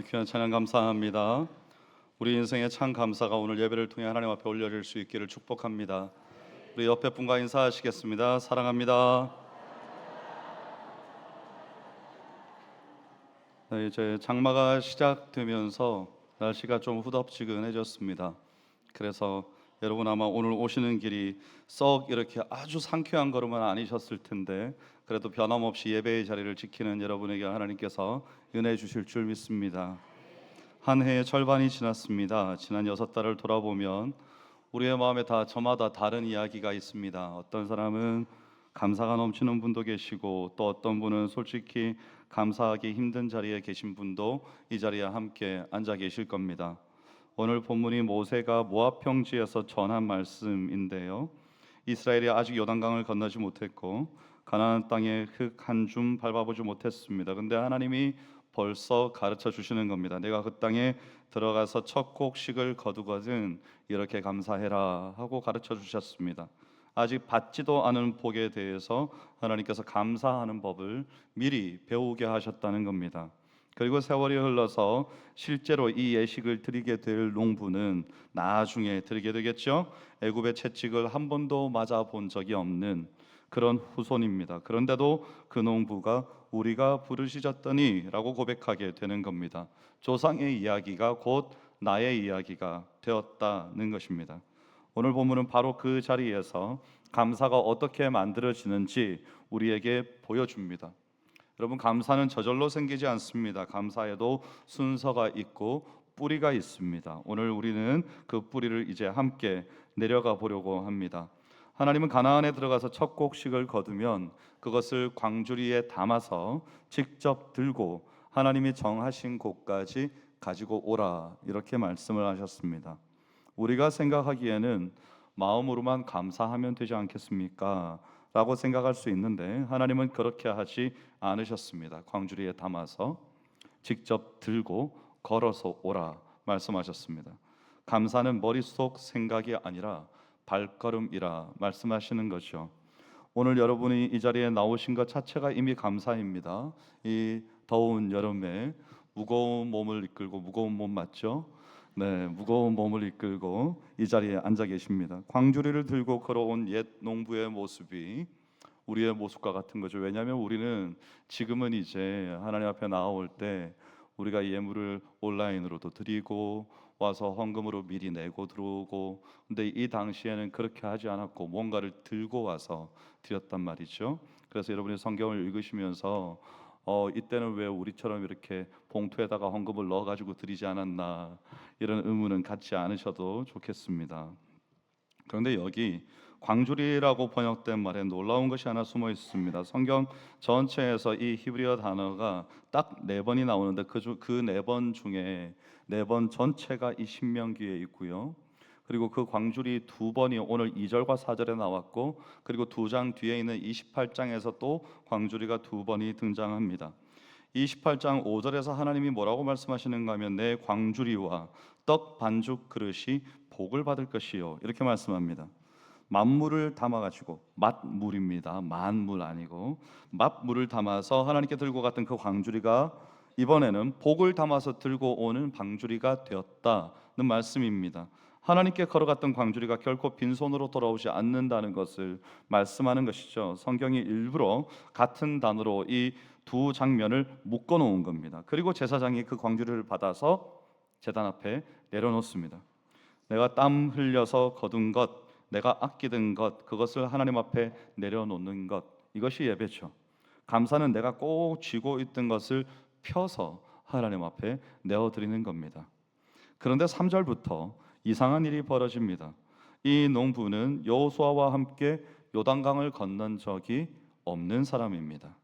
귀한 찬양 감사합니다. 우리 인생의 참 감사가 오늘 예배를 통해 하나님 앞에 올려질 수 있기를 축복합니다. 우리 옆에 분과 인사하시겠습니다. 사랑합니다. 네, 이제 장마가 시작되면서 날씨가 좀 후덥지근해졌습니다. 그래서 여러분 아마 오늘 오시는 길이 썩 이렇게 아주 상쾌한 걸음은 아니셨을 텐데 그래도 변함없이 예배의 자리를 지키는 여러분에게 하나님께서 은혜 주실 줄 믿습니다. 한 해의 절반이 지났습니다. 지난 6달을 돌아보면 우리의 마음에 다 저마다 다른 이야기가 있습니다. 어떤 사람은 감사가 넘치는 분도 계시고 또 어떤 분은 솔직히 감사하기 힘든 자리에 계신 분도 이 자리에 함께 앉아 계실 겁니다. 오늘 본문이 모세가 모압 평지에서 전한 말씀인데요. 이스라엘이 아직 요단강을 건너지 못했고 가나안 땅의 흙 한 줌 밟아보지 못했습니다. 근데 하나님이 벌써 가르쳐 주시는 겁니다. 내가 그 땅에 들어가서 첫 곡식을 거두거든 이렇게 감사해라 하고 가르쳐 주셨습니다. 아직 받지도 않은 복에 대해서 하나님께서 감사하는 법을 미리 배우게 하셨다는 겁니다. 그리고 세월이 흘러서 실제로 이 예식을 드리게 될 농부는 나중에 드리게 되겠죠. 애굽의 채찍을 한 번도 맞아 본 적이 없는 그런 후손입니다. 그런데도 그 농부가 우리가 부르짖었더니 라고 고백하게 되는 겁니다. 조상의 이야기가 곧 나의 이야기가 되었다는 것입니다. 오늘 본문은 바로 그 자리에서 감사가 어떻게 만들어지는지 우리에게 보여줍니다. 여러분, 감사는 저절로 생기지 않습니다. 감사에도 순서가 있고 뿌리가 있습니다. 오늘 우리는 그 뿌리를 이제 함께 내려가 보려고 합니다. 하나님은 가나안에 들어가서 첫 곡식을 거두면 그것을 광주리에 담아서 직접 들고 하나님이 정하신 곳까지 가지고 오라 이렇게 말씀을 하셨습니다. 우리가 생각하기에는 마음으로만 감사하면 되지 않겠습니까? 라고 생각할 수 있는데 하나님은 그렇게 하지 않으셨습니다. 광주리에 담아서 직접 들고 걸어서 오라 말씀하셨습니다. 감사는 머릿속 생각이 아니라 발걸음이라 말씀하시는 거죠. 오늘 여러분이 이 자리에 나오신 것 자체가 이미 감사입니다. 이 더운 여름에 무거운 몸을 이끌고, 무거운 몸 맞죠? 네, 무거운 몸을 이끌고 이 자리에 앉아 계십니다. 광주리를 들고 걸어온 옛 농부의 모습이 우리의 모습과 같은 거죠. 왜냐하면 우리는 지금은 이제 하나님 앞에 나아올 때 우리가 예물을 온라인으로도 드리고 와서 헌금으로 미리 내고 들어오고, 근데 이 당시에는 그렇게 하지 않았고 뭔가를 들고 와서 드렸단 말이죠. 그래서 여러분이 성경을 읽으시면서 이때는 왜 우리처럼 이렇게 봉투에다가 헌금을 넣어가지고 드리지 않았나 이런 의문은 갖지 않으셔도 좋겠습니다. 그런데 여기 광주리라고 번역된 말에 놀라운 것이 하나 숨어 있습니다. 성경 전체에서 이 히브리어 단어가 딱 4번이 나오는데 그 4번 중에 4번 전체가 이 신명기에 있고요. 그리고 그 광주리 2번이 오늘 2절과 4절에 나왔고, 그리고 2장 뒤에 있는 28장에서 또 광주리가 2번이 등장합니다. 28장 5절에서 하나님이 뭐라고 말씀하시는가 하면 내 광주리와 떡 반죽 그릇이 복을 받을 것이요 이렇게 말씀합니다. 만물을 담아가지고, 만물입니다. 만물 아니고 만물을 담아서 하나님께 들고 갔던 그 광주리가 이번에는 복을 담아서 들고 오는 방주리가 되었다는 말씀입니다. 하나님께 걸어갔던 광주리가 결코 빈손으로 돌아오지 않는다는 것을 말씀하는 것이죠. 성경이 일부러 같은 단어로 이 두 장면을 묶어 놓은 겁니다. 그리고 제사장이 그 광주리를 받아서 제단 앞에 내려놓습니다. 내가 땀 흘려서 거둔 것, 내가 아끼던 것, 그것을 하나님 앞에 내려놓는 것, 이것이 예배죠. 감사는 내가 꼭 쥐고 있던 것을 펴서 하나님 앞에 내어드리는 겁니다. 그런데 3절부터 이상한 일이 벌어집니다. 이 농부는 여호수아와 함께 요단강을 건넌 적이 없는 사람입니다.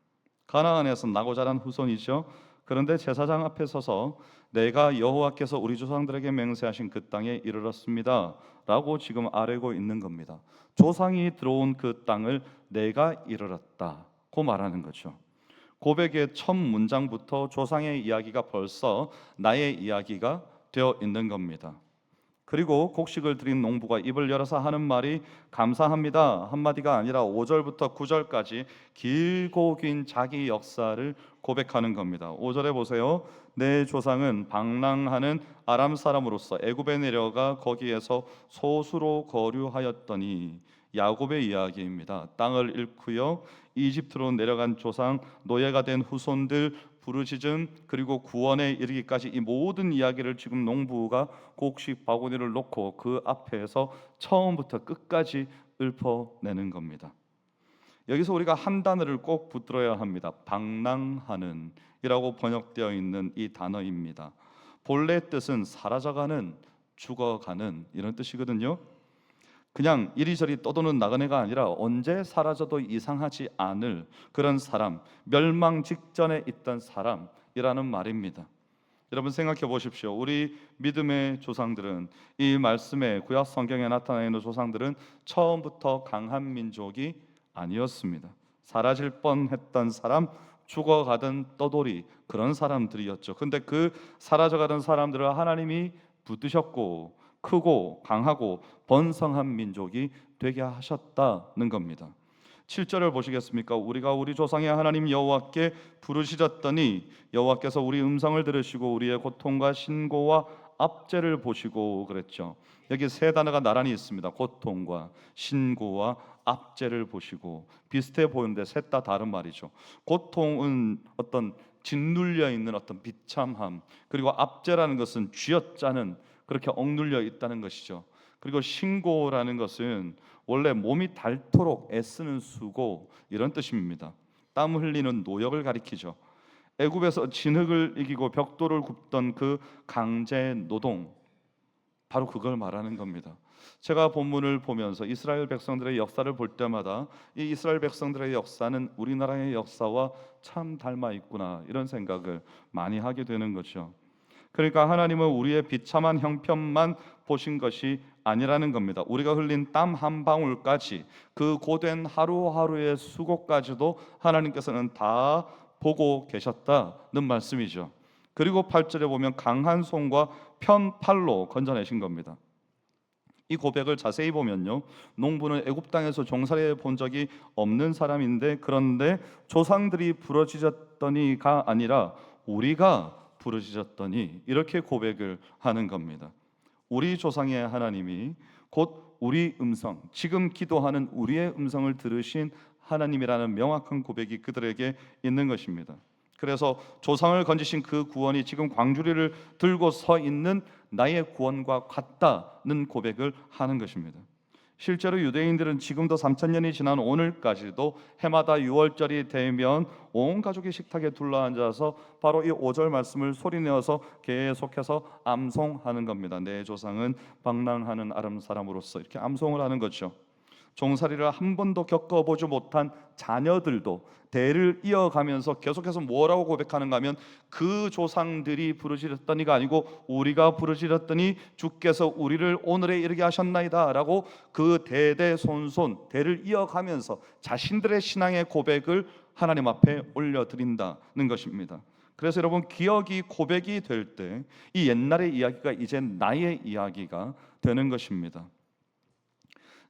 가나안에서 나고 자란 후손이죠. 그런데 제사장 앞에 서서 내가 여호와께서 우리 조상들에게 맹세하신 그 땅에 이르렀습니다 라고 지금 아뢰고 있는 겁니다. 조상이 들어온 그 땅을 내가 이르렀다고 말하는 거죠. 고백의 첫 문장부터 조상의 이야기가 벌써 나의 이야기가 되어 있는 겁니다. 그리고 곡식을 들인 농부가 입을 열어서 하는 말이 감사합니다 한마디가 아니라 5절부터 9절까지 길고 긴 자기 역사를 고백하는 겁니다. 5절에 보세요. 내 조상은 방랑하는 아람 사람으로서 애굽에 내려가 거기에서 소수로 거류하였더니, 야곱의 이야기입니다. 땅을 잃고요 이집트로 내려간 조상, 노예가 된 후손들, 부르짖음, 그리고 구원에 이르기까지 이 모든 이야기를 지금 농부가 곡식 바구니를 놓고 그 앞에서 처음부터 끝까지 읊어내는 겁니다. 여기서 우리가 한 단어를 꼭 붙들어야 합니다. 방랑하는 이라고 번역되어 있는 이 단어입니다. 본래 뜻은 사라져가는, 죽어가는 이런 뜻이거든요. 그냥 이리저리 떠도는 나그네가 아니라 언제 사라져도 이상하지 않을 그런 사람, 멸망 직전에 있던 사람이라는 말입니다. 여러분 생각해 보십시오. 우리 믿음의 조상들은, 이 말씀에 구약 성경에 나타나 있는 조상들은 처음부터 강한 민족이 아니었습니다. 사라질 뻔했던 사람, 죽어가던 떠돌이, 그런 사람들이었죠. 근데 그 사라져가던 사람들을 하나님이 붙드셨고 크고 강하고 번성한 민족이 되게 하셨다는 겁니다. 7절을 보시겠습니까? 우리가 우리 조상의 하나님 여호와께 부르짖었더니 여호와께서 우리 음성을 들으시고 우리의 고통과 신고와 압제를 보시고 그랬죠. 여기 세 단어가 나란히 있습니다. 고통과 신고와 압제를 보시고, 비슷해 보이는데 셋 다 다른 말이죠. 고통은 어떤 짓눌려 있는 어떤 비참함, 그리고 압제라는 것은 쥐어짜는, 그렇게 억눌려 있다는 것이죠. 그리고 신고라는 것은 원래 몸이 닳도록 애쓰는 수고, 이런 뜻입니다. 땀 흘리는 노역을 가리키죠. 애굽에서 진흙을 이기고 벽돌을 굽던 그 강제 노동, 바로 그걸 말하는 겁니다. 제가 본문을 보면서 이스라엘 백성들의 역사를 볼 때마다 이 이스라엘 백성들의 역사는 우리나라의 역사와 참 닮아 있구나, 이런 생각을 많이 하게 되는 거죠. 그러니까 하나님은 우리의 비참한 형편만 보신 것이 아니라는 겁니다. 우리가 흘린 땀 한 방울까지, 그 고된 하루하루의 수고까지도 하나님께서는 다 보고 계셨다는 말씀이죠. 그리고 8절에 보면 강한 손과 편팔로 건져내신 겁니다. 이 고백을 자세히 보면요, 농부는 애굽 땅에서 종살이 본 적이 없는 사람인데, 그런데 조상들이 부르짖었더니가 아니라 우리가 부르짖었더니, 이렇게 고백을 하는 겁니다. 우리 조상의 하나님이 곧 우리 음성, 지금 기도하는 우리의 음성을 들으신 하나님이라는 명확한 고백이 그들에게 있는 것입니다. 그래서 조상을 건지신 그 구원이 지금 광주리를 들고 서 있는 나의 구원과 같다는 고백을 하는 것입니다. 실제로 유대인들은 지금도 3000년이 지난 오늘까지도 해마다 6월절이 되면 온 가족이 식탁에 둘러앉아서 바로 이 5절 말씀을 소리내어서 계속해서 암송하는 겁니다. 내 조상은 방랑하는 아람 사람으로서, 이렇게 암송을 하는 거죠. 종살이를 한 번도 겪어보지 못한 자녀들도 대를 이어가면서 계속해서 뭐라고 고백하는가 하면, 그 조상들이 부르짖었더니가 아니고 우리가 부르짖었더니 주께서 우리를 오늘에 이르게 하셨나이다 라고 그 대대손손 대를 이어가면서 자신들의 신앙의 고백을 하나님 앞에 올려드린다는 것입니다. 그래서 여러분, 기억이 고백이 될 때 이 옛날의 이야기가 이제 나의 이야기가 되는 것입니다.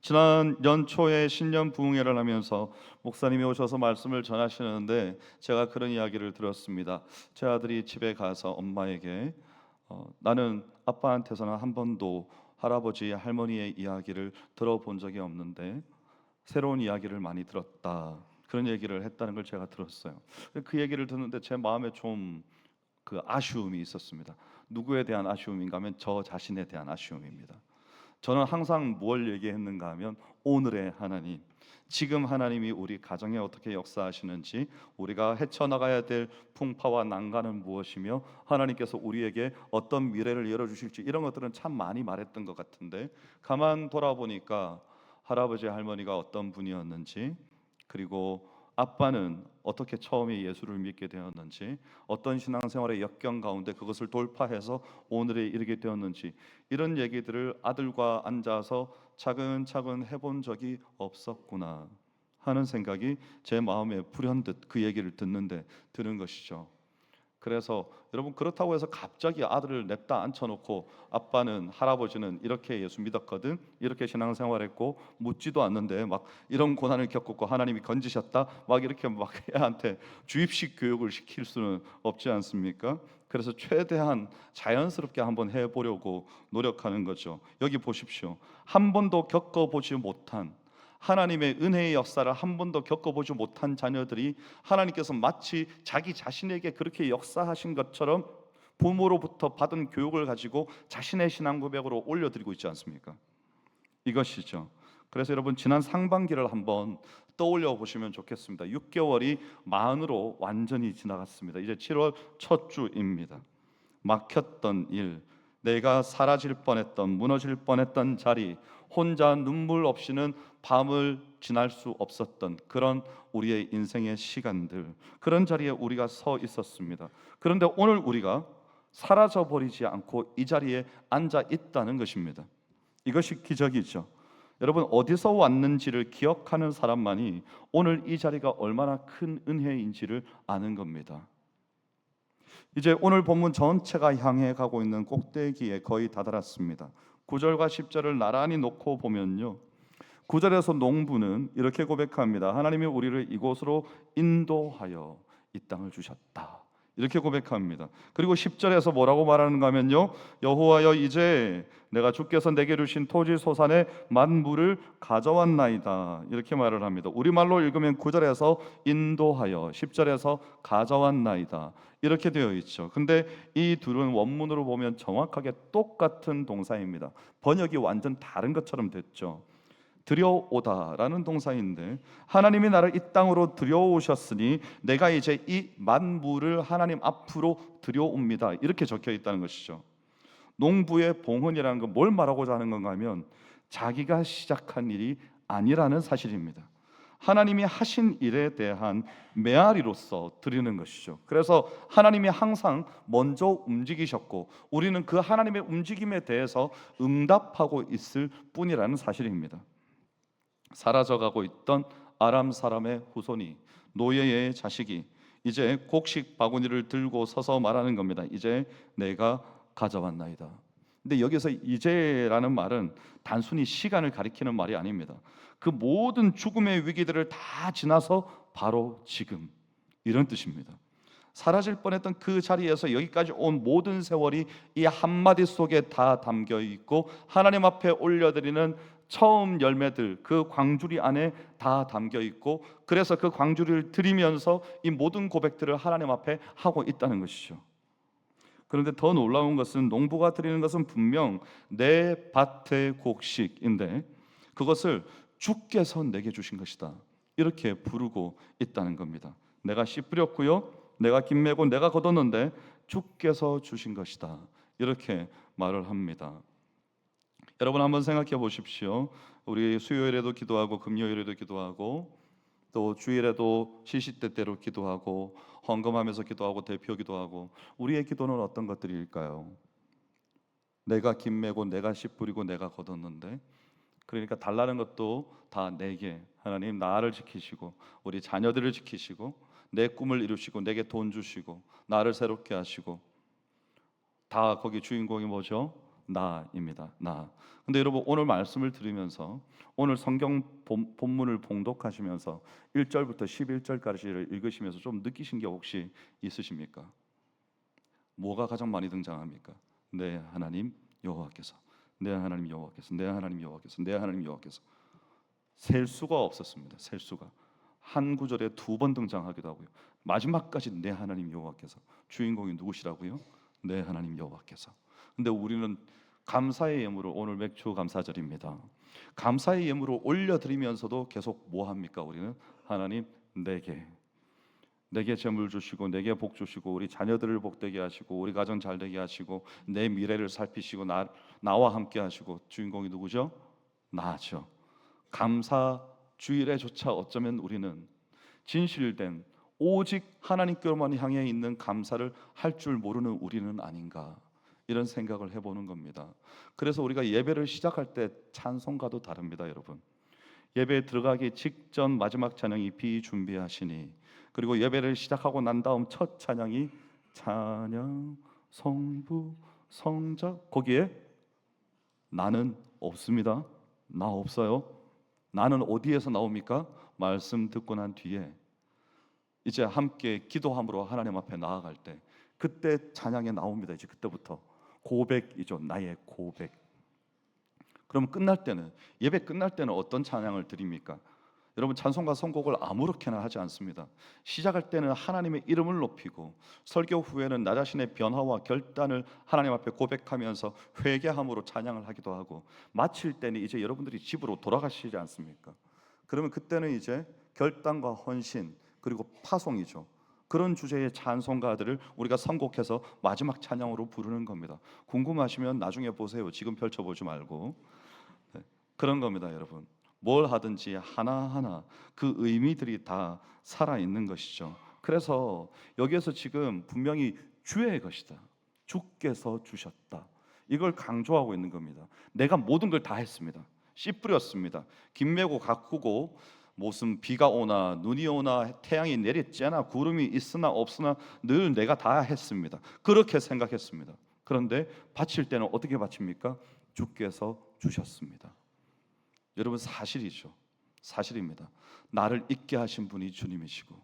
지난 연초에 신년 부흥회를 하면서 목사님이 오셔서 말씀을 전하시는데 제가 그런 이야기를 들었습니다. 제 아들이 집에 가서 엄마에게 나는 아빠한테서는 한 번도 할아버지 할머니의 이야기를 들어본 적이 없는데 새로운 이야기를 많이 들었다, 그런 얘기를 했다는 걸 제가 들었어요. 그 얘기를 듣는데 제 마음에 좀 그 아쉬움이 있었습니다. 누구에 대한 아쉬움인가 하면 저 자신에 대한 아쉬움입니다. 저는 항상 뭘 얘기했는가 하면 오늘의 하나님, 지금 하나님이 우리 가정에 어떻게 역사하시는지, 우리가 헤쳐나가야 될 풍파와 난간은 무엇이며 하나님께서 우리에게 어떤 미래를 열어주실지, 이런 것들은 참 많이 말했던 것 같은데, 가만 돌아보니까 할아버지 할머니가 어떤 분이었는지, 그리고 아빠는 어떻게 처음에 예수를 믿게 되었는지, 어떤 신앙생활의 역경 가운데 그것을 돌파해서 오늘에 이르게 되었는지, 이런 얘기들을 아들과 앉아서 차근차근 해본 적이 없었구나 하는 생각이 제 마음에 불현듯 그 얘기를 듣는데 드는 것이죠. 그래서 여러분 그렇다고 해서 갑자기 아들을 냅다 앉혀놓고 아빠는 할아버지는 이렇게 예수 믿었거든, 이렇게 신앙생활했고 묻지도 않는데 막 이런 고난을 겪었고 하나님이 건지셨다 막 이렇게 막 애한테 주입식 교육을 시킬 수는 없지 않습니까? 그래서 최대한 자연스럽게 한번 해보려고 노력하는 거죠. 여기 보십시오. 한 번도 겪어보지 못한 하나님의 은혜의 역사를 한 번도 겪어보지 못한 자녀들이 하나님께서 마치 자기 자신에게 그렇게 역사하신 것처럼 부모로부터 받은 교육을 가지고 자신의 신앙 고백으로 올려드리고 있지 않습니까? 이것이죠. 그래서 여러분 지난 상반기를 한번 떠올려 보시면 좋겠습니다. 6개월이 만으로 완전히 지나갔습니다. 이제 7월 첫 주입니다. 막혔던 일, 내가 사라질 뻔했던, 무너질 뻔했던 자리, 혼자 눈물 없이는 밤을 지날 수 없었던 그런 우리의 인생의 시간들, 그런 자리에 우리가 서 있었습니다. 그런데 오늘 우리가 사라져 버리지 않고 이 자리에 앉아 있다는 것입니다. 이것이 기적이죠. 여러분 어디서 왔는지를 기억하는 사람만이 오늘 이 자리가 얼마나 큰 은혜인지를 아는 겁니다. 이제 오늘 본문 전체가 향해 가고 있는 꼭대기에 거의 다다랐습니다. 9절과 10절을 나란히 놓고 보면요, 9절에서 농부는 이렇게 고백합니다. 하나님이 우리를 이곳으로 인도하여 이 땅을 주셨다, 이렇게 고백합니다. 그리고 10절에서 뭐라고 말하는가 하면요, 여호와여 이제 내가 주께서 내게 주신 토지 소산의 만물을 가져왔나이다, 이렇게 말을 합니다. 우리말로 읽으면 9절에서 인도하여, 10절에서 가져왔나이다 이렇게 되어 있죠. 근데 이 둘은 원문으로 보면 정확하게 똑같은 동사입니다. 번역이 완전 다른 것처럼 됐죠. 들여오다라는 동사인데, 하나님이 나를 이 땅으로 들여오셨으니 내가 이제 이 만물을 하나님 앞으로 들여옵니다, 이렇게 적혀 있다는 것이죠. 농부의 봉헌이라는 건 뭘 말하고자 하는 건가 하면 자기가 시작한 일이 아니라는 사실입니다. 하나님이 하신 일에 대한 메아리로서 드리는 것이죠. 그래서 하나님이 항상 먼저 움직이셨고 우리는 그 하나님의 움직임에 대해서 응답하고 있을 뿐이라는 사실입니다. 사라져가고 있던 아람 사람의 후손이, 노예의 자식이 이제 곡식 바구니를 들고 서서 말하는 겁니다. 이제 내가 가져왔나이다. 근데 여기서 이제라는 말은 단순히 시간을 가리키는 말이 아닙니다. 그 모든 죽음의 위기들을 다 지나서 바로 지금, 이런 뜻입니다. 사라질 뻔했던 그 자리에서 여기까지 온 모든 세월이 이 한마디 속에 다 담겨 있고 하나님 앞에 올려드리는 처음 열매들, 그 광주리 안에 다 담겨 있고, 그래서 그 광주리를 드리면서 이 모든 고백들을 하나님 앞에 하고 있다는 것이죠. 그런데 더 놀라운 것은 농부가 드리는 것은 분명 내 밭의 곡식인데 그것을 주께서 내게 주신 것이다, 이렇게 부르고 있다는 겁니다. 내가 씨 뿌렸고요, 내가 김 메고 내가 거뒀는데 주께서 주신 것이다, 이렇게 말을 합니다. 여러분 한번 생각해 보십시오. 우리 수요일에도 기도하고 금요일에도 기도하고 또 주일에도 시시때때로 기도하고 헌금하면서 기도하고 대표 기도하고, 우리의 기도는 어떤 것들일까요? 내가 김 메고 내가 씨 뿌리고 내가 거뒀는데, 그러니까 달라는 것도 다 내게 하나님 나를 지키시고 우리 자녀들을 지키시고 내 꿈을 이루시고 내게 돈 주시고 나를 새롭게 하시고, 다 거기 주인공이 뭐죠? 나입니다. 나. 근데 여러분 오늘 말씀을 들으면서 오늘 성경 본문을 봉독하시면서 1절부터 11절까지를 읽으시면서 좀 느끼신 게 혹시 있으십니까? 뭐가 가장 많이 등장합니까? 내 하나님 여호와께서, 내 하나님 여호와께서, 내 하나님 여호와께서, 내 하나님 여호와께서. 셀 수가 없었습니다. 셀 수가. 한 구절에 2번 등장하기도 하고요. 마지막까지 내 하나님 여호와께서. 주인공이 누구시라고요? 내 하나님 여호와께서. 근데 우리는 감사의 예물을, 오늘 맥주 감사절입니다. 감사의 예물을 올려드리면서도 계속 뭐 합니까? 우리는 하나님 내게 재물 주시고 내게 복 주시고 우리 자녀들을 복되게 하시고 우리 가정 잘되게 하시고 내 미래를 살피시고 나와 함께 하시고. 주인공이 누구죠? 나죠. 감사 주일에조차 어쩌면 우리는 진실된 오직 하나님께로만 향해 있는 감사를 할 줄 모르는 우리는 아닌가, 이런 생각을 해보는 겁니다. 그래서 우리가 예배를 시작할 때 찬송가도 다릅니다. 여러분 예배에 들어가기 직전 마지막 찬양이 비준비하시니, 그리고 예배를 시작하고 난 다음 첫 찬양이 찬양 성부 성자, 거기에 나는 없습니다. 나 없어요. 나는 어디에서 나옵니까? 말씀 듣고 난 뒤에 이제 함께 기도함으로 하나님 앞에 나아갈 때 그때 찬양에 나옵니다. 이제 그때부터 고백이죠. 나의 고백. 그럼 끝날 때는, 예배 끝날 때는 어떤 찬양을 드립니까? 여러분, 찬송가 선곡을 아무렇게나 하지 않습니다. 시작할 때는 하나님의 이름을 높이고, 설교 후에는 나 자신의 변화와 결단을 하나님 앞에 고백하면서 회개함으로 찬양을 하기도 하고, 마칠 때는 이제 여러분들이 집으로 돌아가시지 않습니까? 그러면 그때는 이제 결단과 헌신 그리고 파송이죠. 그런 주제의 찬송가들을 우리가 선곡해서 마지막 찬양으로 부르는 겁니다. 궁금하시면 나중에 보세요. 지금 펼쳐보지 말고. 네, 그런 겁니다, 여러분. 뭘 하든지 하나하나 그 의미들이 다 살아있는 것이죠. 그래서 여기에서 지금 분명히 주의 것이다, 주께서 주셨다, 이걸 강조하고 있는 겁니다. 내가 모든 걸 다 했습니다. 씨 뿌렸습니다. 김 메고 가꾸고, 무슨 비가 오나 눈이 오나 태양이 내리쬐나 구름이 있으나 없으나 늘 내가 다 했습니다. 그렇게 생각했습니다. 그런데 바칠 때는 어떻게 바칩니까? 주께서 주셨습니다. 여러분, 사실이죠. 사실입니다. 나를 있게 하신 분이 주님이시고,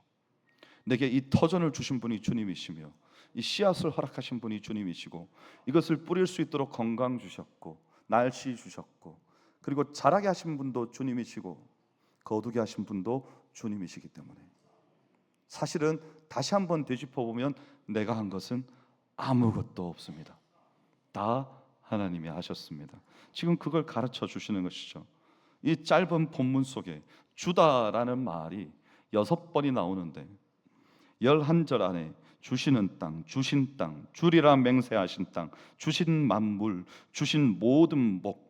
내게 이 터전을 주신 분이 주님이시며, 이 씨앗을 허락하신 분이 주님이시고, 이것을 뿌릴 수 있도록 건강 주셨고, 날씨 주셨고, 그리고 자라게 하신 분도 주님이시고, 거두게 하신 분도 주님이시기 때문에 사실은 다시 한번 되짚어 보면 내가 한 것은 아무것도 없습니다. 다 하나님이 하셨습니다. 지금 그걸 가르쳐 주시는 것이죠. 이 짧은 본문 속에 주다라는 말이 6번이 나오는데 11절 안에 주시는 땅, 주신 땅, 주리라 맹세하신 땅, 주신 만물, 주신 모든 복,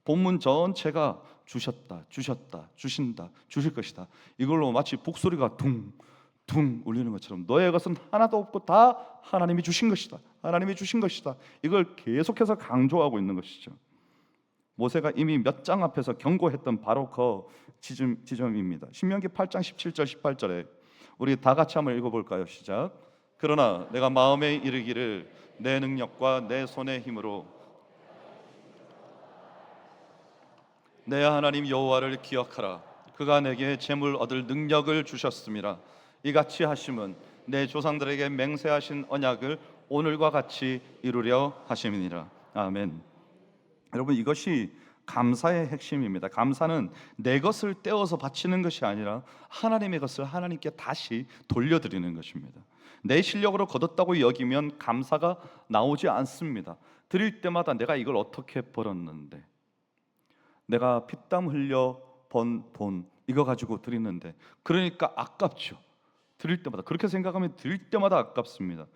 본문 전체가 주셨다, 주셨다, 주신다, 주실 것이다, 이걸로 마치 북소리가 둥둥 울리는 것처럼 너의 것은 하나도 없고 다 하나님이 주신 것이다, 하나님이 주신 것이다, 이걸 계속해서 강조하고 있는 것이죠. 모세가 이미 몇 장 앞에서 경고했던 바로 그 지점입니다. 신명기 8장 17절 18절에 우리 다 같이 한번 읽어볼까요? 시작. 그러나 내가 마음에 이르기를 내 능력과 내 손의 힘으로 내 하나님 여호와를 기억하라. 그가 내게 재물 얻을 능력을 주셨음이라. 이같이 하심은 내 조상들에게 맹세하신 언약을 오늘과 같이 이루려 하심이니라. 아멘. 여러분, 이것이 감사의 핵심입니다. 감사는 내 것을 떼어서 바치는 것이 아니라 하나님의 것을 하나님께 다시 돌려드리는 것입니다. 내 실력으로 거뒀다고 여기면 감사가 나오지 않습니다. 드릴 때마다 내가 이걸 어떻게 벌었는데, 내가 피땀 흘려 번 돈 이거 가지고 드리는데, 그러니까 아깝죠. 드릴 때마다 그렇게 생각하면 드릴 때마다 아깝습니다.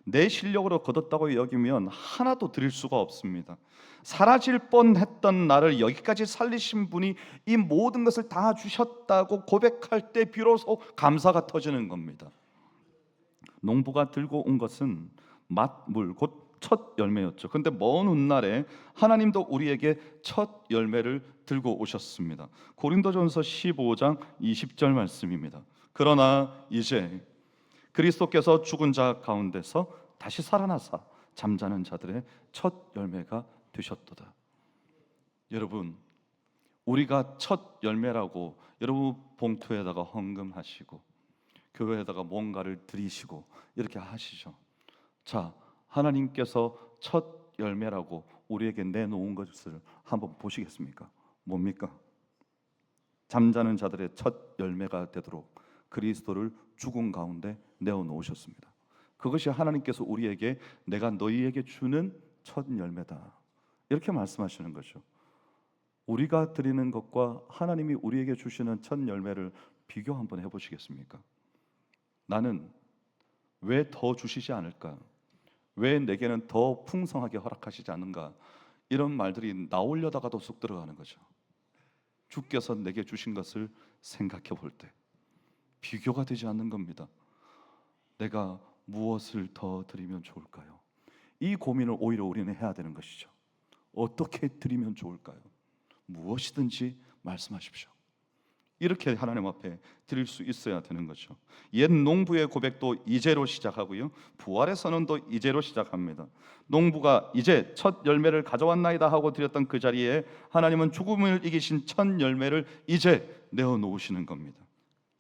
내 실력으로 거뒀다고 여기면 하나도 드릴 수가 없습니다. 사라질 뻔했던 나를 여기까지 살리신 분이 이 모든 것을 다 주셨다고 고백할 때 비로소 감사가 터지는 겁니다. 농부가 들고 온 것은 맛물, 곧 첫 열매였죠. 그런데 먼 훗날에 하나님도 우리에게 첫 열매를 들고 오셨습니다. 고린도전서 15장 20절 말씀입니다. 그러나 이제 그리스도께서 죽은 자 가운데서 다시 살아나사 잠자는 자들의 첫 열매가 되셨도다. 여러분, 우리가 첫 열매라고 여러분 봉투에다가 헌금하시고 교회에다가 뭔가를 드리시고 이렇게 하시죠. 자, 하나님께서 첫 열매라고 우리에게 내놓은 것을 한번 보시겠습니까? 뭡니까? 잠자는 자들의 첫 열매가 되도록 그리스도를 죽은 가운데 내어놓으셨습니다. 그것이 하나님께서 우리에게 내가 너희에게 주는 첫 열매다, 이렇게 말씀하시는 거죠. 우리가 드리는 것과 하나님이 우리에게 주시는 첫 열매를 비교 한번 해보시겠습니까? 나는 왜 더 주시지 않을까? 왜 내게는 더 풍성하게 허락하시지 않는가? 이런 말들이 나오려다가도 쑥 들어가는 거죠. 주께서 내게 주신 것을 생각해 볼 때 비교가 되지 않는 겁니다. 내가 무엇을 더 드리면 좋을까요? 이 고민을 오히려 우리는 해야 되는 것이죠. 어떻게 드리면 좋을까요? 무엇이든지 말씀하십시오. 이렇게 하나님 앞에 드릴 수 있어야 되는 거죠. 옛 농부의 고백도 이제로 시작하고요, 부활의 선언도 이제로 시작합니다. 농부가 이제 첫 열매를 가져왔나이다 하고 드렸던 그 자리에 하나님은 죽음을 이기신 첫 열매를 이제 내어놓으시는 겁니다.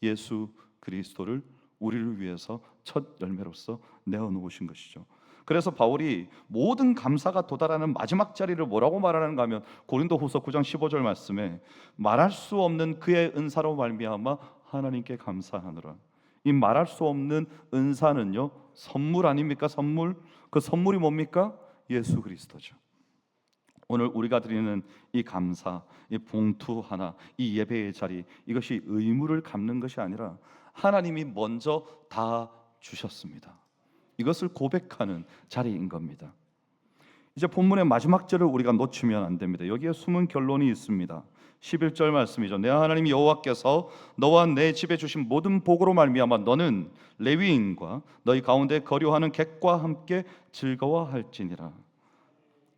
예수 그리스도를 우리를 위해서 첫 열매로서 내어놓으신 것이죠. 그래서 바울이 모든 감사가 도달하는 마지막 자리를 뭐라고 말하는가 하면 고린도후서 9장 15절 말씀에 말할 수 없는 그의 은사로 말미암아 하나님께 감사하노라. 이 말할 수 없는 은사는요, 선물 아닙니까? 선물. 그 선물이 뭡니까? 예수 그리스도죠. 오늘 우리가 드리는 이 감사, 이 봉투 하나, 이 예배의 자리, 이것이 의무를 갚는 것이 아니라 하나님이 먼저 다 주셨습니다. 이것을 고백하는 자리인 겁니다. 이제 본문의 마지막 절을 우리가 놓치면 안 됩니다. 여기에 숨은 결론이 있습니다. 11절 말씀이죠. 내 하나님 여호와께서 너와 내 집에 주신 모든 복으로 말미암아 너는 레위인과 너희 가운데 거류하는 객과 함께 즐거워할지니라.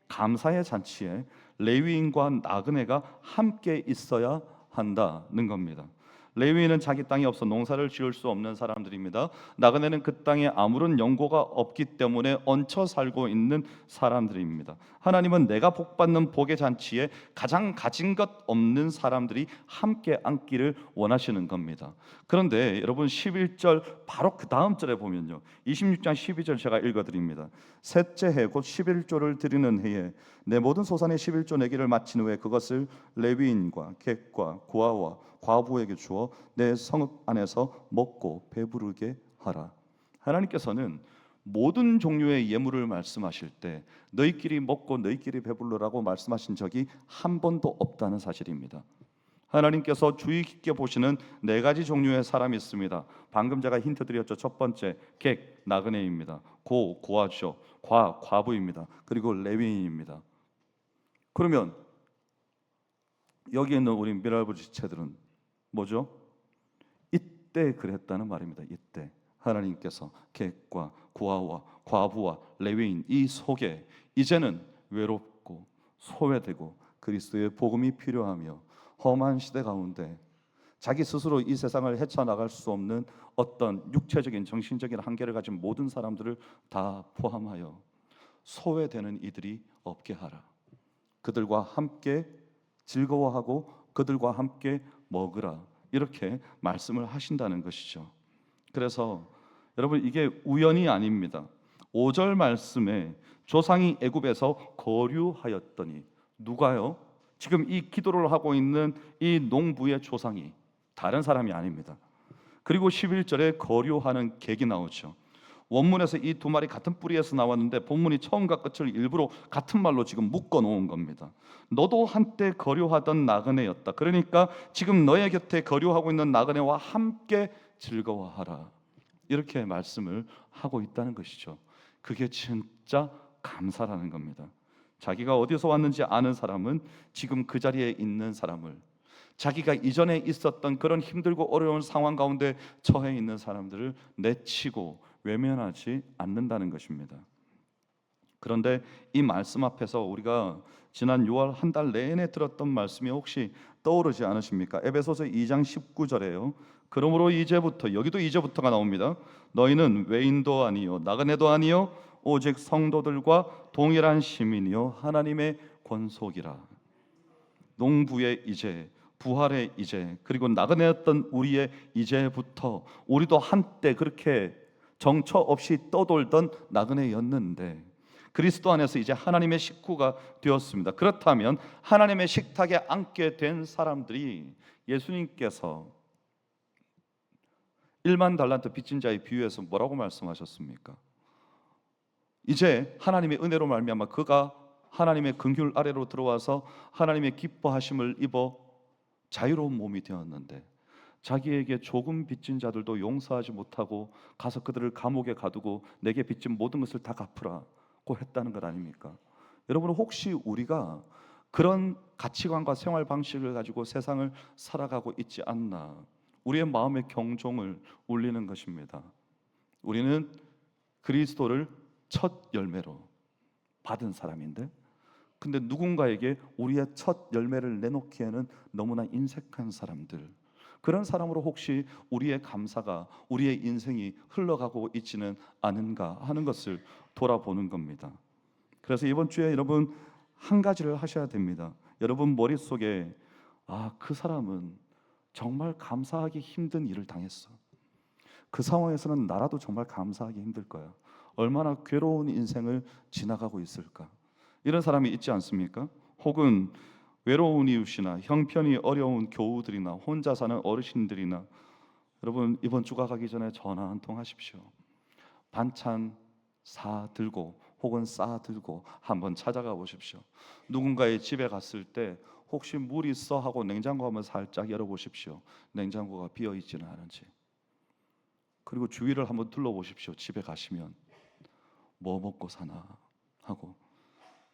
감사의 잔치에 레위인과 나그네가 함께 있어야 한다는 겁니다. 레위인은 자기 땅이 없어 농사를 지을 수 없는 사람들입니다. 나그네는 그 땅에 아무런 연고가 없기 때문에 얹혀 살고 있는 사람들입니다. 하나님은 내가 복받는 복의 잔치에 가장 가진 것 없는 사람들이 함께 앉기를 원하시는 겁니다. 그런데 여러분 11절 바로 그 다음 절에 보면요, 26장 12절 제가 읽어드립니다. 셋째 해 곧 11조를 드리는 해에 내 모든 소산의 11조 내기를 마친 후에 그것을 레위인과 객과 고아와 과부에게 주어 내 성읍 안에서 먹고 배부르게 하라. 하나님께서는 모든 종류의 예물을 말씀하실 때 너희끼리 먹고 너희끼리 배불러라고 말씀하신 적이 한 번도 없다는 사실입니다. 하나님께서 주의 깊게 보시는 네 가지 종류의 사람이 있습니다. 방금 제가 힌트 드렸죠. 첫 번째 객, 나그네입니다. 고아죠. 과부입니다. 그리고 레위인입니다. 그러면 여기 있는 우리 미랄부 지체들은 뭐죠? 이때 그랬다는 말입니다. 이때 하나님께서 객과 고아와 과부와 레위인 이 속에 이제는 외롭고 소외되고 그리스도의 복음이 필요하며 험한 시대 가운데 자기 스스로 이 세상을 헤쳐나갈 수 없는 어떤 육체적인 정신적인 한계를 가진 모든 사람들을 다 포함하여 소외되는 이들이 없게 하라. 그들과 함께 즐거워하고 그들과 함께 먹으라. 이렇게 말씀을 하신다는 것이죠. 그래서 여러분 이게 우연이 아닙니다. 5절 말씀에 조상이 애굽에서 거류하였더니 누가요? 지금 이 기도를 하고 있는 이 농부의 조상이 다른 사람이 아닙니다. 그리고 11절에 거류하는 객이 나오죠. 원문에서 이 두 말이 같은 뿌리에서 나왔는데 본문이 처음과 끝을 일부러 같은 말로 지금 묶어 놓은 겁니다. 너도 한때 거류하던 나그네였다. 그러니까 지금 너의 곁에 거류하고 있는 나그네와 함께 즐거워하라. 이렇게 말씀을 하고 있다는 것이죠. 그게 진짜 감사라는 겁니다. 자기가 어디서 왔는지 아는 사람은 지금 그 자리에 있는 사람을, 자기가 이전에 있었던 그런 힘들고 어려운 상황 가운데 처해 있는 사람들을 내치고 외면하지 않는다는 것입니다. 그런데 이 말씀 앞에서 우리가 지난 6월 한 달 내내 들었던 말씀이 혹시 떠오르지 않으십니까? 에베소서 2장 19절에요. 그러므로 이제부터, 여기도 이제부터가 나옵니다. 너희는 외인도 아니요 나그네도 아니요 오직 성도들과 동일한 시민이요 하나님의 권속이라. 농부의 이제, 부활의 이제, 그리고 나그네였던 우리의 이제부터 우리도 한때 그렇게 정처 없이 떠돌던 나그네였는데 그리스도 안에서 이제 하나님의 식구가 되었습니다. 그렇다면 하나님의 식탁에 앉게 된 사람들이 예수님께서 1만 달란트 빚진 자의 비유에서 뭐라고 말씀하셨습니까? 이제 하나님의 은혜로 말미암아 그가 하나님의 긍휼 아래로 들어와서 하나님의 기뻐하심을 입어 자유로운 몸이 되었는데 자기에게 조금 빚진 자들도 용서하지 못하고 가서 그들을 감옥에 가두고 내게 빚진 모든 것을 다 갚으라고 했다는 것 아닙니까? 여러분 혹시 우리가 그런 가치관과 생활 방식을 가지고 세상을 살아가고 있지 않나? 우리의 마음의 경종을 울리는 것입니다. 우리는 그리스도를 첫 열매로 받은 사람인데 근데 누군가에게 우리의 첫 열매를 내놓기에는 너무나 인색한 사람들, 그런 사람으로 혹시 우리의 감사가, 우리의 인생이 흘러가고 있지는 않은가 하는 것을 돌아보는 겁니다. 그래서 이번 주에 여러분 한 가지를 하셔야 됩니다. 여러분 머릿속에 그 사람은 정말 감사하기 힘든 일을 당했어. 그 상황에서는 나라도 정말 감사하기 힘들 거야. 얼마나 괴로운 인생을 지나가고 있을까? 이런 사람이 있지 않습니까? 혹은 외로운 이웃이나 형편이 어려운 교우들이나 혼자 사는 어르신들이나, 여러분 이번 주가 가기 전에 전화 한 통 하십시오. 반찬 사 들고 혹은 싸 들고 한번 찾아가 보십시오. 누군가의 집에 갔을 때 혹시 물 있어 하고 냉장고 한번 살짝 열어보십시오. 냉장고가 비어 있지는 않은지. 그리고 주위를 한번 둘러보십시오. 집에 가시면 뭐 먹고 사나 하고.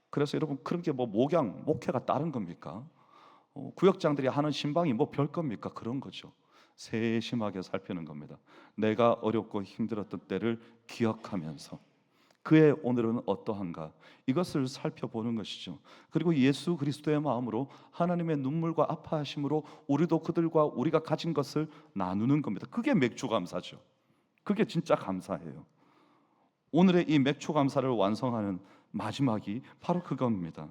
그래서 여러분 그런 게 뭐 목회가 다른 겁니까? 구역장들이 하는 신방이 뭐 별 겁니까? 그런 거죠. 세심하게 살피는 겁니다. 내가 어렵고 힘들었던 때를 기억하면서 그의 오늘은 어떠한가, 이것을 살펴보는 것이죠. 그리고 예수 그리스도의 마음으로 하나님의 눈물과 아파하심으로 우리도 그들과 우리가 가진 것을 나누는 겁니다. 그게 맥주 감사죠. 그게 진짜 감사예요. 오늘의 이 맥주 감사를 완성하는 마지막이 바로 그겁니다.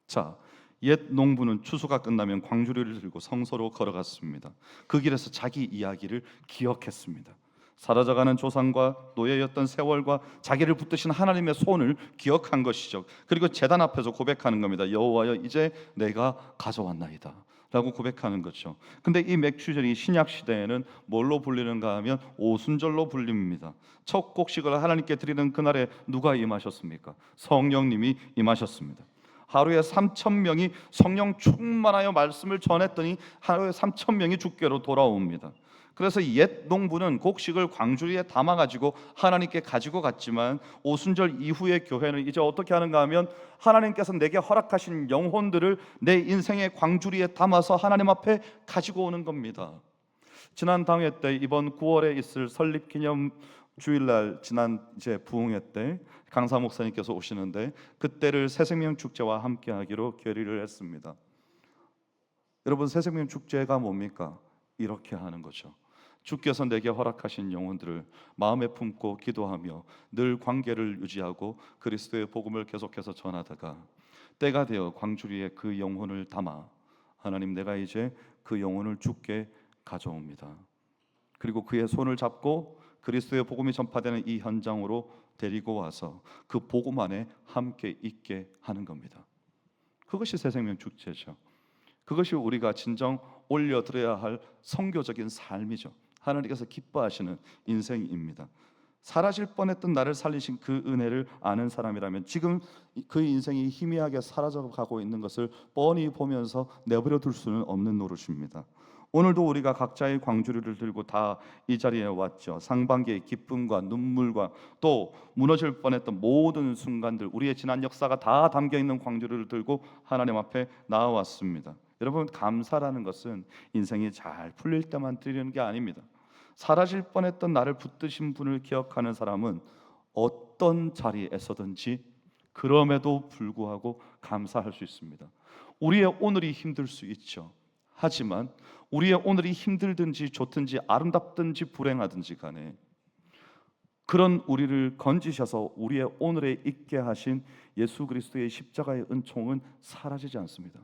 자, 옛 농부는 추수가 끝나면 광주리를 들고 성소로 걸어갔습니다. 그 길에서 자기 이야기를 기억했습니다. 사라져가는 조상과 노예였던 세월과 자기를 붙드신 하나님의 손을 기억한 것이죠. 그리고 제단 앞에서 고백하는 겁니다. 여호와여, 이제 내가 가져왔나이다 라고 고백하는 거죠. 근데 이 맥주절이 신약 시대에는 뭘로 불리는가 하면 오순절로 불립니다. 첫 곡식을 하나님께 드리는 그날에 누가 임하셨습니까? 성령님이 임하셨습니다. 하루에 3,000명이 성령 충만하여 말씀을 전했더니 하루에 3,000명이 주께로 돌아옵니다. 그래서 옛 농부는 곡식을 광주리에 담아가지고 하나님께 가지고 갔지만 오순절 이후의 교회는 이제 어떻게 하는가 하면 하나님께서 내게 허락하신 영혼들을 내 인생의 광주리에 담아서 하나님 앞에 가지고 오는 겁니다. 지난 당회 때 이번 9월에 있을 설립기념 주일날, 지난 이제 부흥회 때 강사 목사님께서 오시는데 그때를 새생명 축제와 함께하기로 결의를 했습니다. 여러분 새생명 축제가 뭡니까? 이렇게 하는 거죠. 주께서 내게 허락하신 영혼들을 마음에 품고 기도하며 늘 관계를 유지하고 그리스도의 복음을 계속해서 전하다가 때가 되어 광주리에 그 영혼을 담아 하나님, 내가 이제 그 영혼을 주께 가져옵니다. 그리고 그의 손을 잡고 그리스도의 복음이 전파되는 이 현장으로 데리고 와서 그 복음 안에 함께 있게 하는 겁니다. 그것이 새생명 축제죠. 그것이 우리가 진정 올려드려야 할 선교적인 삶이죠. 하나님께서 기뻐하시는 인생입니다. 사라질 뻔했던 나를 살리신 그 은혜를 아는 사람이라면 지금 그 인생이 희미하게 사라져가고 있는 것을 뻔히 보면서 내버려 둘 수는 없는 노릇입니다. 오늘도 우리가 각자의 광주리를 들고 다 이 자리에 왔죠. 상반기의 기쁨과 눈물과 또 무너질 뻔했던 모든 순간들, 우리의 지난 역사가 다 담겨있는 광주리를 들고 하나님 앞에 나와왔습니다. 여러분, 감사라는 것은 인생이 잘 풀릴 때만 드리는 게 아닙니다. 사라질 뻔했던 나를 붙드신 분을 기억하는 사람은 어떤 자리에서든지 그럼에도 불구하고 감사할 수 있습니다. 우리의 오늘이 힘들 수 있죠. 하지만 우리의 오늘이 힘들든지 좋든지 아름답든지 불행하든지 간에 그런 우리를 건지셔서 우리의 오늘에 있게 하신 예수 그리스도의 십자가의 은총은 사라지지 않습니다.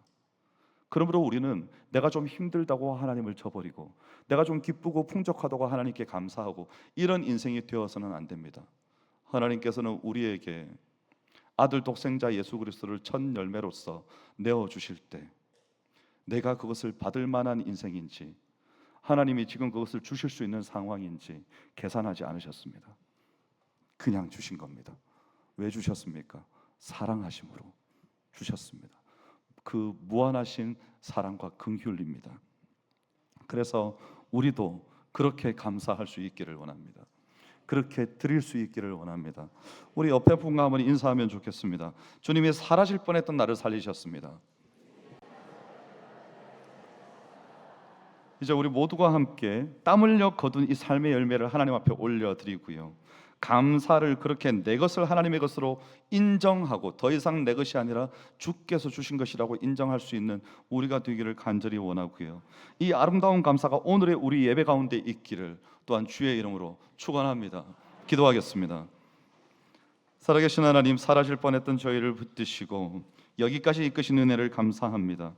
그러므로 우리는 내가 좀 힘들다고 하나님을 저버리고 내가 좀 기쁘고 풍족하다고 하나님께 감사하고 이런 인생이 되어서는 안 됩니다. 하나님께서는 우리에게 아들 독생자 예수 그리스도를 첫 열매로서 내어주실 때 내가 그것을 받을 만한 인생인지, 하나님이 지금 그것을 주실 수 있는 상황인지 계산하지 않으셨습니다. 그냥 주신 겁니다. 왜 주셨습니까? 사랑하심으로 주셨습니다. 그 무한하신 사랑과 긍휼입니다. 그래서 우리도 그렇게 감사할 수 있기를 원합니다. 그렇게 드릴 수 있기를 원합니다. 우리 옆에 분과 한번 인사하면 좋겠습니다. 주님이 사라질 뻔했던 나를 살리셨습니다. 이제 우리 모두가 함께 땀 흘려 거둔 이 삶의 열매를 하나님 앞에 올려드리고요, 감사를 그렇게 내 것을 하나님의 것으로 인정하고 더 이상 내 것이 아니라 주께서 주신 것이라고 인정할 수 있는 우리가 되기를 간절히 원하고요. 이 아름다운 감사가 오늘의 우리 예배 가운데 있기를 또한 주의 이름으로 축원합니다. 기도하겠습니다. 살아계신 하나님, 사라질 뻔했던 저희를 붙드시고 여기까지 이끄신 은혜를 감사합니다.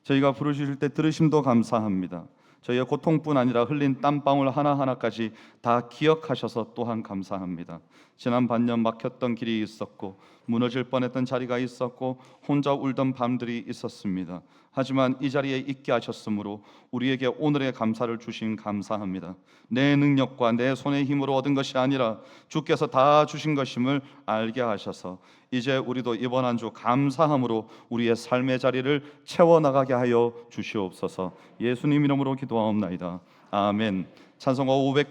저희가 부르실 때 들으심도 감사합니다. 저희의 고통뿐 아니라 흘린 땀방울 하나하나까지 다 기억하셔서 또한 감사합니다. 지난 반년 막혔던 길이 있었고 무너질 뻔했던 자리가 있었고 혼자 울던 밤들이 있었습니다. 하지만 이 자리에 있게 하셨으므로 우리에게 오늘의 감사를 주신 감사합니다. 내 능력과 내 손의 힘으로 얻은 것이 아니라 주께서 다 주신 것임을 알게 하셔서 이제 우리도 이번 한 주 감사함으로 우리의 삶의 자리를 채워나가게 하여 주시옵소서. 예수님 이름으로 기도하옵나이다. 아멘. 찬송가 500